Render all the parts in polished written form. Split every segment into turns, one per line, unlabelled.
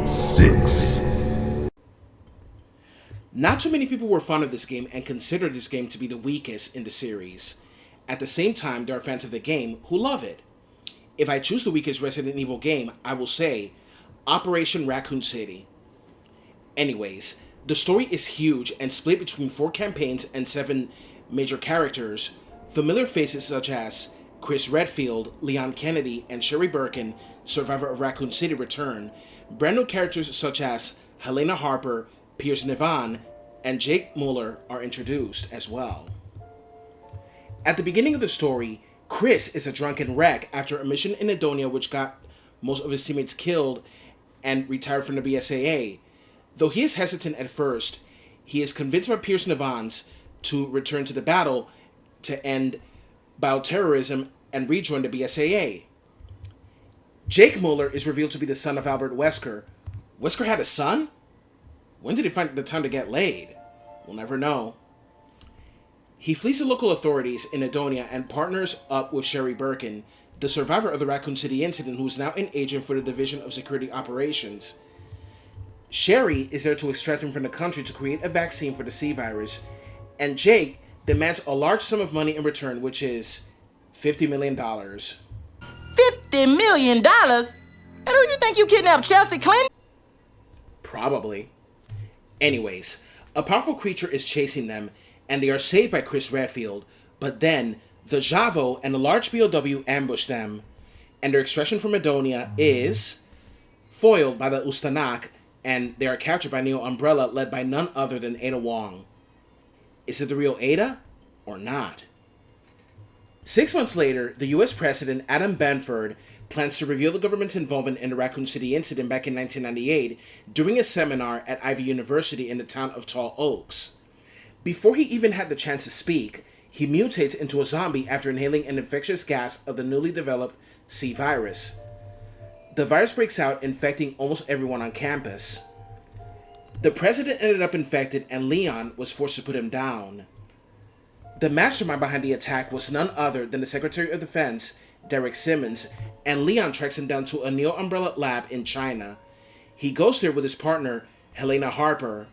6.
Not too many people were fond of this game and considered this game to be the weakest in the series. At the same time, there are fans of the game who love it. If I choose the weakest Resident Evil game, I will say Operation Raccoon City. Anyways, the story is huge and split between 4 campaigns and 7 major characters. Familiar faces such as Chris Redfield, Leon Kennedy, and Sherry Birkin, survivor of Raccoon City, return. Brand new characters such as Helena Harper, Pierce Nivan, and Jake Muller are introduced as well. At the beginning of the story, Chris is a drunken wreck after a mission in Edonia which got most of his teammates killed and retired from the BSAA. Though he is hesitant at first, he is convinced by Pierce Nivans to return to the battle to end bioterrorism and rejoin the BSAA. Jake Muller is revealed to be the son of Albert Wesker. Wesker had a son? When did he find the time to get laid? We'll never know. He flees the local authorities in Edonia and partners up with Sherry Birkin, the survivor of the Raccoon City incident who is now an agent for the Division of Security Operations. Sherry is there to extract him from the country to create a vaccine for the C virus, and Jake demands a large sum of money in return, which is $50 million.
$50 million? And who you think you kidnapped, Chelsea Clinton?
Probably. Anyways, a powerful creature is chasing them, and they are saved by Chris Redfield, but then the Javo and a large POW ambush them, and their extraction from Edonia is foiled by the Ustanak, and they are captured by Neo Umbrella led by none other than Ada Wong. Is it the real Ada or not? 6 months later, the US President Adam Benford plans to reveal the government's involvement in the Raccoon City incident back in 1998 during a seminar at Ivy University in the town of Tall Oaks. Before he even had the chance to speak, he mutates into a zombie after inhaling an infectious gas of the newly developed C virus. The virus breaks out, infecting almost everyone on campus. The president ended up infected, and Leon was forced to put him down. The mastermind behind the attack was none other than the Secretary of Defense, Derek Simmons, and Leon tracks him down to a Neo Umbrella lab in China. He goes there with his partner, Helena Harper.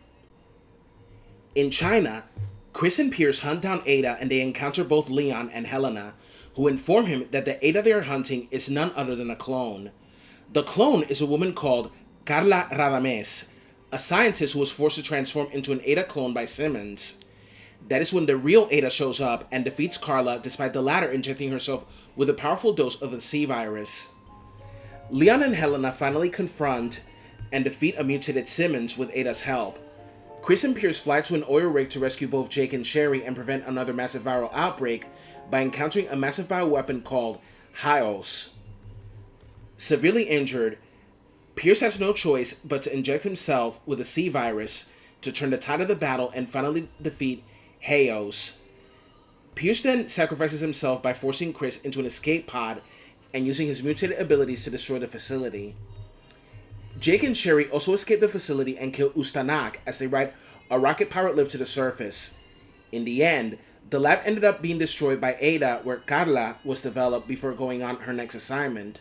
In China, Chris and Pierce hunt down Ada, and they encounter both Leon and Helena, who inform him that the Ada they are hunting is none other than a clone. The clone is a woman called Carla Radames, a scientist who was forced to transform into an Ada clone by Simmons. That is when the real Ada shows up and defeats Carla despite the latter injecting herself with a powerful dose of the C virus. Leon and Helena finally confront and defeat a mutated Simmons with Ada's help. Chris and Pierce fly to an oil rig to rescue both Jake and Sherry and prevent another massive viral outbreak by encountering a massive bioweapon called Hyos. Severely injured, Pierce has no choice but to inject himself with the C virus to turn the tide of the battle and finally defeat Hyos. Pierce then sacrifices himself by forcing Chris into an escape pod and using his mutated abilities to destroy the facility. Jake and Sherry also escape the facility and kill Ustanak as they ride a rocket-powered lift to the surface. In the end, the lab ended up being destroyed by Ada, where Carla was developed before going on her next assignment.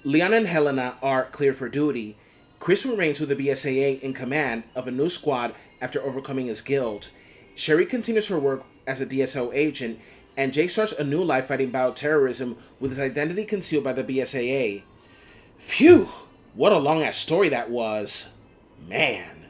Leon and Helena are cleared for duty. Chris remains with the BSAA in command of a new squad after overcoming his guilt. Sherry continues her work as a DSO agent, and Jake starts a new life fighting bioterrorism with his identity concealed by the BSAA. Phew! What a long-ass story that was. Man.